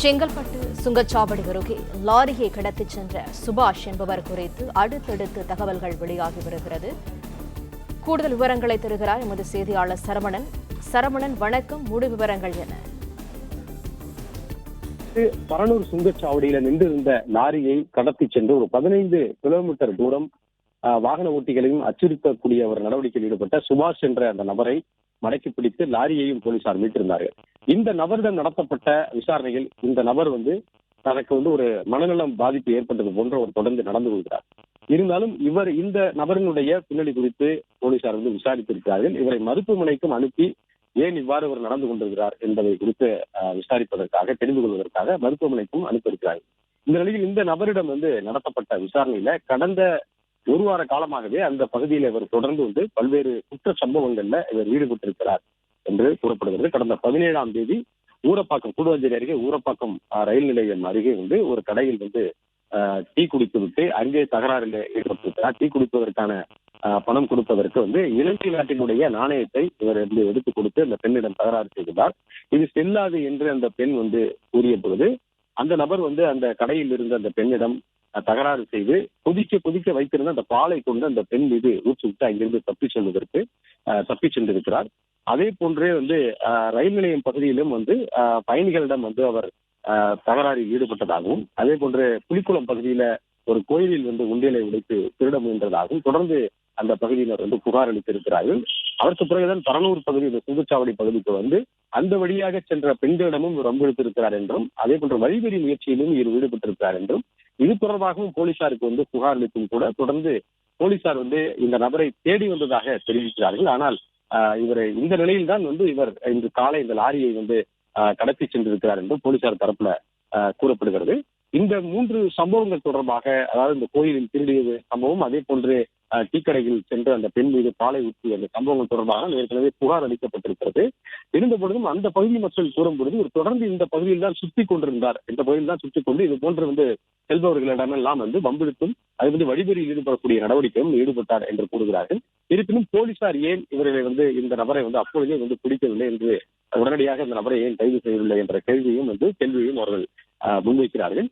செங்கல்பட்டு சுங்கச்சாவடி அருகே லாரியை கடத்திச் சென்ற சுபாஷ் என்பவர் குறித்து அடுத்தடுத்து தகவல்கள் வெளியாகி வருகிறது. கூடுதல் விவரங்களை தருகிறார் எமது செய்தியாளர் சரவணன். சரவணன், வணக்கம். முழு விவரங்கள் என்ன? பரனூர் சுங்கச்சாவடியில நின்றிருந்த லாரியை கடத்தி சென்று ஒரு 15 கிலோமீட்டர் தூரம் வாகன ஓட்டிகளையும் அச்சுறுத்தக்கூடிய ஒரு நடவடிக்கையில் ஈடுபட்ட சுபாஷ் என்ற அந்த நபரை மடக்கி பிடித்து லாரியையும் போலீசார் மீட்டிருந்தார்கள். இந்த நபரிடம் நடத்தப்பட்ட விசாரணையில் இந்த நபர் தனக்கு ஒரு மனநலம் பாதிப்பு ஏற்பட்டது போன்ற ஒரு தொடர்ந்து நடந்து கொள்கிறார். இருந்தாலும் இந்த நபரினுடைய பின்னணி குறித்து போலீசார் விசாரித்திருக்கிறார்கள். இவரை மருத்துவமனைக்கும் அனுப்பி ஏன் இவ்வாறு அவர் நடந்து கொண்டிருக்கிறார் என்பதை குறித்து விசாரிப்பதற்காக, தெரிந்து கொள்வதற்காக மருத்துவமனைக்கும் அனுப்பியிருக்கிறார்கள். இந்த நிலையில் இந்த நபரிடம் நடத்தப்பட்ட விசாரணையில கடந்த ஒரு வார காலமாகவே அந்த பகுதியில் இவர் தொடர்ந்து பல்வேறு குற்ற சம்பவங்கள்ல இவர் ஈடுபட்டிருக்கிறார் என்று கூறப்படுகிறது. கடந்த 17ஆம் தேதி ஊரப்பாக்கம், கூடுவாஞ்சேரி அருகே ஊரப்பாக்கம் ரயில் நிலையம் அருகே ஒரு கடையில் டீ குடித்து விட்டு அங்கே தகராறில் ஈடுபட்டிருக்கிறார். டீ குடிப்பதற்கான பணம் கொடுப்பதற்கு இலங்கை நாட்டினுடைய நாணயத்தை இவர் எடுத்துக் கொடுத்து அந்த பெண்ணிடம் தகராறு செய்கிறார். இது செல்லாது என்று அந்த பெண் கூறிய பொழுது அந்த நபர் அந்த கடையில் இருந்த அந்த பெண்ணிடம் தகராறு செய்து கொதிக்க வைத்திருந்த அந்த பாலை கொண்டு அந்த பெண் மீது ஊற்றி விட்டு அங்கிருந்து தப்பி சென்றிருக்கிறார். அதே போன்றே ரயில் நிலையம் பகுதியிலும் பயணிகளிடம் அவர் தகராறில் ஈடுபட்டதாகவும், அதே போன்று புலிக்குளம் பகுதியில ஒரு கோயிலில் உண்டியலை உடைத்து திருட முயன்றதாகவும் தொடர்ந்து அந்த பகுதியினர் புகார் அளித்திருக்கிறார்கள். அதற்கு பிறகுதான் பரனூர் பகுதி, இந்த சுங்கச்சாவடி பகுதிக்கு அந்த வழியாக சென்ற பெண்களிடமும் வம்பிழுத்திருக்கிறார் என்றும், அதே போன்ற வழிபறி முயற்சியிலும் இவர் ஈடுபட்டிருக்கிறார் என்றும், இது தொடர்பாகவும் போலீசாருக்கு புகார் அளித்தும் கூட தொடர்ந்து போலீசார் இந்த நபரை தேடி வந்ததாக தெரிவிக்கிறார்கள். ஆனால் இவர் இந்த நிலையில் தான் இவர் இன்று காலை இந்த லாரியை கடத்தி சென்றிருக்கிறார் என்று போலீசார் தரப்புல கூறப்படுகிறது. இந்த 3 சம்பவங்கள் தொடர்பாக, அதாவது இந்த கோயிலில் திருடியது சம்பவம், அதே போன்று டீக்கடையில் சென்று அந்த பெண் மீது பாலை ஊற்றிய அந்த சம்பவங்கள் தொடர்பாக ஏற்கனவே புகார் அளிக்கப்பட்டிருக்கிறது. இருந்த பொழுதும் அந்த பகுதி மக்கள் கூறும் பொழுது இவர் தொடர்ந்து இந்த பகுதியில் தான் சுற்றி கொண்டிருந்தார். இந்த பகுதியில் தான் சுற்றிக் கொண்டு இது போன்று செல்பவர்களிடமெல்லாம் வம்பிழுத்தும் அது வழிபறியில் ஈடுபடக்கூடிய நடவடிக்கையும் ஈடுபட்டார் என்று கூறுகிறார்கள். இருப்பினும் போலீசார் ஏன் இவர்களை இந்த நபரை அப்பொழுதே பிடிக்கவில்லை என்று உடனடியாக இந்த நபரை ஏன் கைது செய்யவில்லை என்ற கேள்வியும் அவர்கள் முன்வைக்கிறார்கள்.